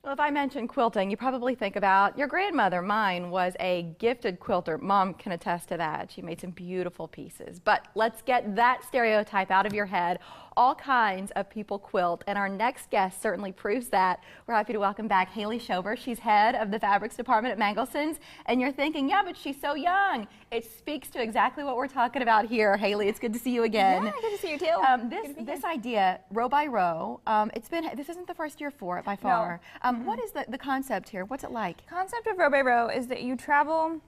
Well, if I mention quilting, you probably think about your grandmother. Mine was a gifted quilter. Mom can attest to that. She made some beautiful pieces. But let's get that stereotype out of your head. All kinds of people quilt, and our next guest certainly proves that. We're happy to welcome back Haley Schober. She's head of the fabrics department at Mangelsen's, and you're thinking, yeah, but she's so young. It speaks to exactly what we're talking about here. Haley, it's good to see you again. Yeah, good to see you too. This idea, row by row, this isn't the first year for it by far. No. What is the concept here? What's it like? The concept of row by row is that you travel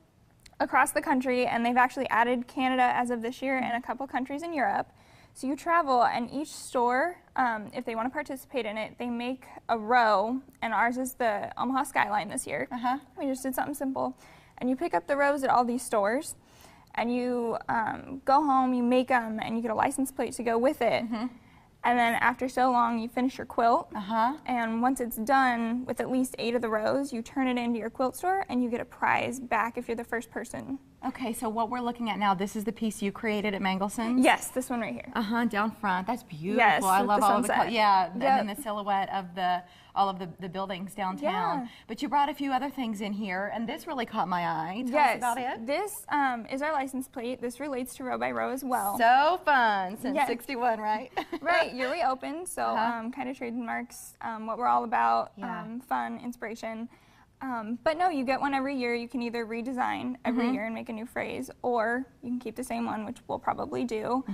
across the country, and they've actually added Canada as of this year and a couple countries in Europe. So you travel, and each store, if they want to participate in it, they make a row, and ours is the Omaha skyline this year. We just did something simple. And you pick up the rows at all these stores, and you go home, you make them, and you get a license plate to go with it. And then after so long, you finish your quilt, and once it's done with at least 8 of the rows, you turn it into your quilt store, and you get a prize back if you're the first person. Okay, so what we're looking at now, this is the piece you created at Mangelsen's? Yes, this one right here. Down front. That's beautiful. Yes, I love all of the sunset. and then the silhouette of all of the buildings downtown. Yeah. But you brought a few other things in here, and this really caught my eye. Tell us about it. This is our license plate. This relates to row by row as well. So fun, since 61, right? Right, year reopened, so kind of trademarks what we're all about, fun, inspiration. But no, you get one every year. You can either redesign every year and make a new phrase, or you can keep the same one, which we'll probably do.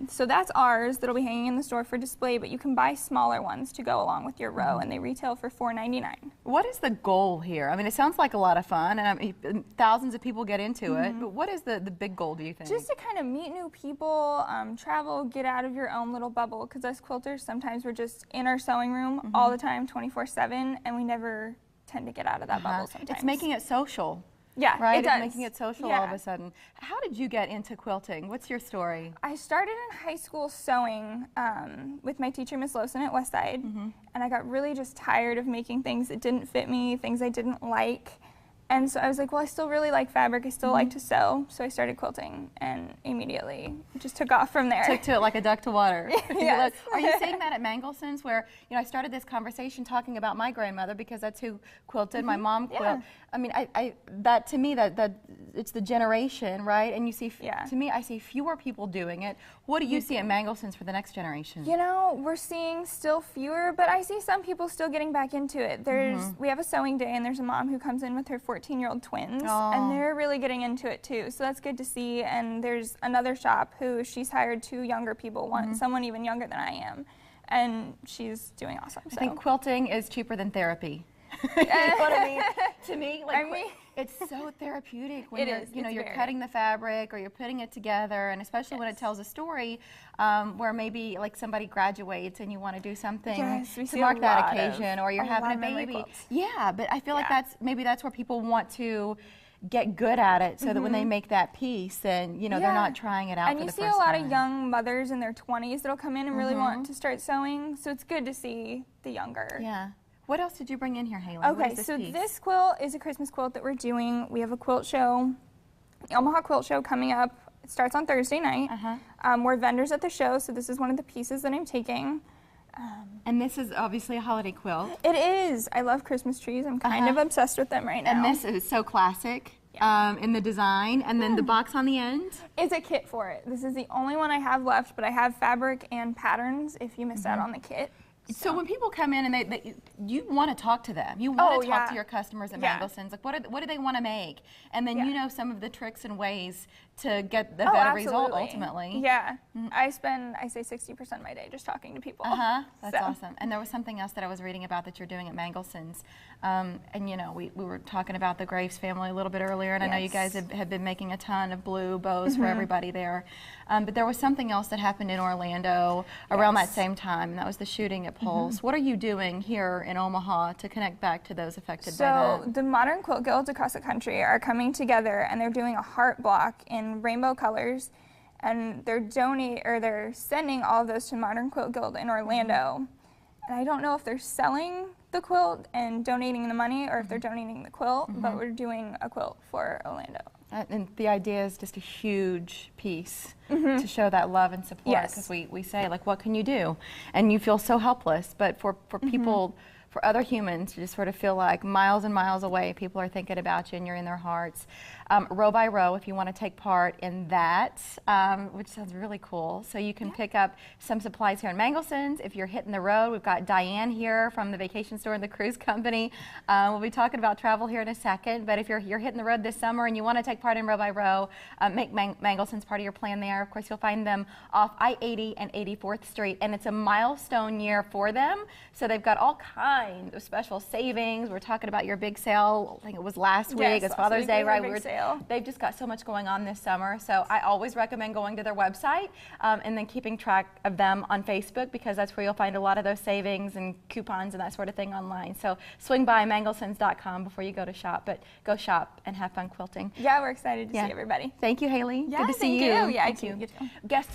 So that's ours that'll be hanging in the store for display, but you can buy smaller ones to go along with your row, and they retail for $4.99. What is the goal here? I mean, it sounds like a lot of fun, and thousands of people get into it, but what is the big goal, do you think? Just to kind of meet new people, travel, get out of your own little bubble, because us quilters, sometimes we're just in our sewing room all the time, 24/7, and we never tend to get out of that bubble sometimes. It's making it social. Yeah, right? It does. It's making it social all of a sudden. How did you get into quilting? What's your story? I started in high school sewing with my teacher, Miss Lawson at Westside, and I got really just tired of making things that didn't fit me, things I didn't like. And so I was like, well, I still really like fabric. I still like to sew. So I started quilting, and immediately just took off from there. Took to it like a duck to water. Yes. Are you seeing that at Mangelsen's, where I started this conversation talking about my grandmother because that's who quilted. My mom quilt. I mean, that to me that it's the generation, right? And you see, to me, I see fewer people doing it. What do you see at Mangelsen's for the next generation? You know, we're seeing still fewer, but I see some people still getting back into it. We have a sewing day, and there's a mom who comes in with her 14-year-old twins, and they're really getting into it too. So that's good to see. And there's another shop who she's hired 2 younger people, someone even younger than I am, and she's doing awesome. I think quilting is cheaper than therapy. You know what I mean? To me, it's so therapeutic when you're cutting the fabric or you're putting it together, and especially when it tells a story where maybe like somebody graduates and you want to do something to mark that occasion, or you're having a baby. Yeah, but I feel like that's where people want to get good at it, so that when they make that piece, then they're not trying it out for the first time. And you see a lot of young mothers in their 20s that'll come in and really want to start sewing, so it's good to see the younger. Yeah. What else did you bring in here, Haley? Okay, so this quilt is a Christmas quilt that we're doing. We have a quilt show, the Omaha Quilt Show, coming up. It starts on Thursday night. We're vendors at the show, so this is one of the pieces that I'm taking. And this is obviously a holiday quilt. It is. I love Christmas trees. I'm kind of obsessed with them right now. And this is so classic in the design. And then the box on the end? It's a kit for it. This is the only one I have left, but I have fabric and patterns if you miss out on the kit. So when people come in and you want to talk to them, you want to talk to your customers at Mangelsen's, like what do they want to make? And then you know some of the tricks and ways to get the better result ultimately. Yeah, I say 60% of my day just talking to people. That's awesome. And there was something else that I was reading about that you're doing at Mangelsen's. And we were talking about the Graves family a little bit earlier, and I know you guys have been making a ton of blue bows for everybody there. But there was something else that happened in Orlando around that same time, and that was the shooting at Pulse. What are you doing here in Omaha to connect back to those affected by that? So the Modern Quilt Guilds across the country are coming together, and they're doing a heart block in rainbow colors, and they're sending all of those to Modern Quilt Guild in Orlando. And I don't know if they're selling the quilt and donating the money, or if they're donating the quilt, but we're doing a quilt for Orlando. And the idea is just a huge piece to show that love and support, because we say, like, what can you do? And you feel so helpless, but for people for other humans to just sort of feel like miles and miles away, people are thinking about you and you're in their hearts. Row by row, if you want to take part in that, which sounds really cool. So you can pick up some supplies here in Mangelsen's. If you're hitting the road, we've got Diane here from the vacation store and the cruise company. We'll be talking about travel here in a second, but if you're hitting the road this summer and you want to take part in Row by Row, make Mangelsen's part of your plan there. Of course, you'll find them off I-80 and 84th Street, and it's a milestone year for them. So they've got all kinds of special savings. We're talking about your big sale. I think it was last week. It's Father's Day, right? They've just got so much going on this summer. So I always recommend going to their website and then keeping track of them on Facebook, because that's where you'll find a lot of those savings and coupons and that sort of thing online. So swing by mangelsens.com before you go to shop, but go shop and have fun quilting. Yeah, we're excited to see everybody. Thank you, Haley. Yeah, good to see you. Yeah, thank you. Guest